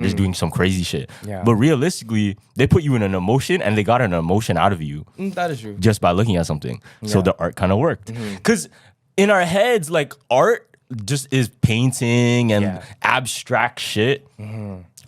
just doing some crazy shit. Yeah. But realistically, they put you in an emotion and they got an emotion out of you That is true. just by looking at something. So the art kind of worked. Because in our heads, like art just is painting and abstract shit.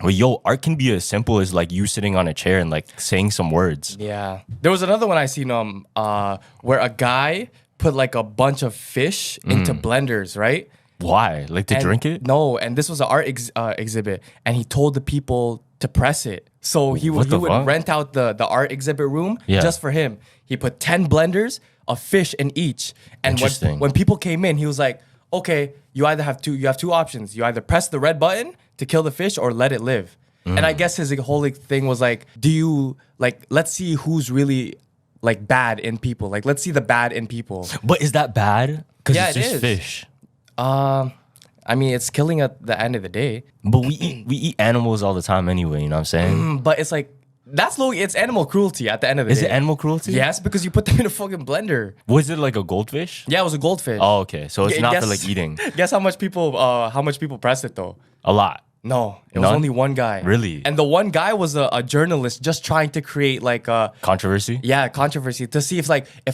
But yo, art can be as simple as like you sitting on a chair and like saying some words. Yeah. There was another one I seen where a guy put like a bunch of fish into blenders, right? Why? Like to drink it? No, and this was an art exhibit, and he told the people to press it. So he would fuck? rent out the art exhibit room just for him. He put 10 blenders of fish in each. And Interesting. when people came in, he was like, okay, you have two options. You either press the red button to kill the fish or let it live. And I guess his whole thing was like, let's see who's really like bad in people. Like, let's see the bad in people. But is that bad? Because Yeah, it's it just is. fish. I mean, it's killing at the end of the day. But we eat animals all the time anyway, you know what I'm saying? But it's like, it's animal cruelty at the end of the Is day. it animal cruelty? Yes, because you put them in a fucking blender. Was it like a goldfish? Yeah, it was a goldfish. Oh, okay. So it's not for Guess- like eating. Guess how much people pressed it though? A lot. No, it was None? only one guy. Really? And the one guy was a journalist just trying to create like a Controversy? controversy to see if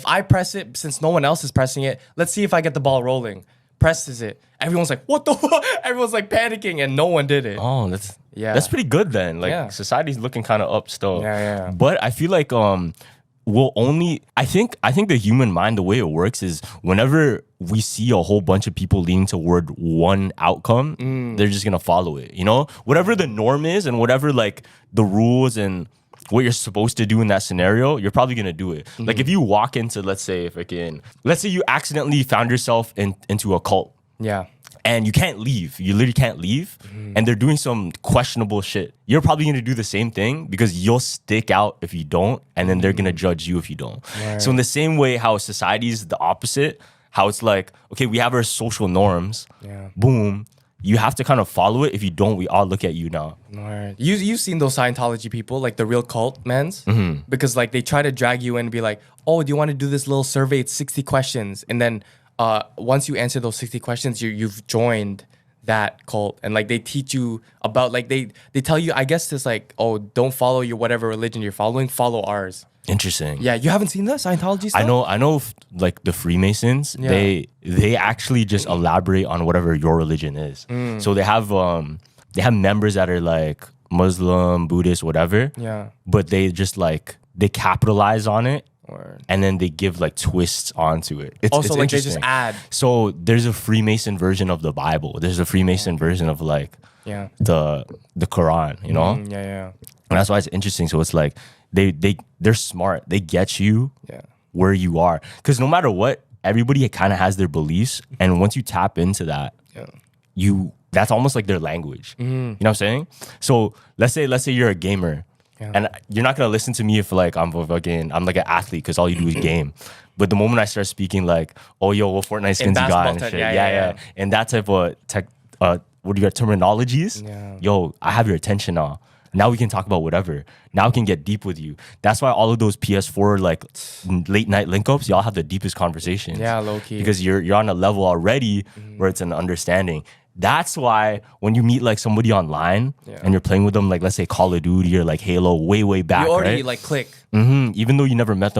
I press it, since no one else is pressing it, let's see if I get the ball rolling. Presses it. Everyone's like, what the fuck? Everyone's like panicking and no one did it. Oh, that's pretty good then. Like society's looking kind of up still. Yeah. But I feel like I think the human mind, the way it works is whenever we see a whole bunch of people leaning toward one outcome, they're just gonna follow it. You know, whatever the norm is and whatever like the rules and what you're supposed to do in that scenario, you're probably gonna do it. Like if you walk into, let's say you accidentally found yourself into a cult. Yeah. And you can't leave. You literally can't leave. And they're doing some questionable shit. You're probably going to do the same thing because you'll stick out if you don't. And then they're going to judge you if you don't. Right. So in the same way how society is the opposite, how it's like, okay, we have our social norms. Yeah. Boom. You have to kind of follow it. If you don't, we all look at you now. Right. You've seen those Scientology people, like the real cult mans? Because like they try to drag you in and be like, oh, do you want to do this little survey? It's 60 questions. And then once you answer those 60 questions, you've joined that cult. And like they teach you about like they tell you, I guess it's like, oh, don't follow your whatever religion you're following, follow ours. Interesting. Yeah, you haven't seen that Scientology stuff? I know like the Freemasons, they actually just elaborate on whatever your religion is. So they have members that are like Muslim, Buddhist, whatever. Yeah. But they just like they capitalize on it. Or And then they give like twists onto it. It's also like they interesting. just add. So there's a Freemason version of the Bible. There's a Freemason version of like the Quran, you know? Yeah. And that's why it's interesting. So it's like they're smart. They get you where you are. Because no matter what, everybody kind of has their beliefs. And once you tap into that, that's almost like their language. You know what I'm saying? So let's say you're a gamer. And you're not gonna listen to me if like I'm like an athlete because all you do is game. But the moment I start speaking like, oh yo, what Fortnite skins you got and shit, and that type of what do you got terminologies? Yo, I have your attention now. Now we can talk about whatever. Now we can get deep with you. That's why all of those PS4 like late night link ups, y'all have the deepest conversations. Yeah, low key. Because you're on a level already where it's an understanding. That's why when you meet like somebody online and you're playing with them, like let's say Call of Duty or like Halo way back, You already right? like click. Even though you never met them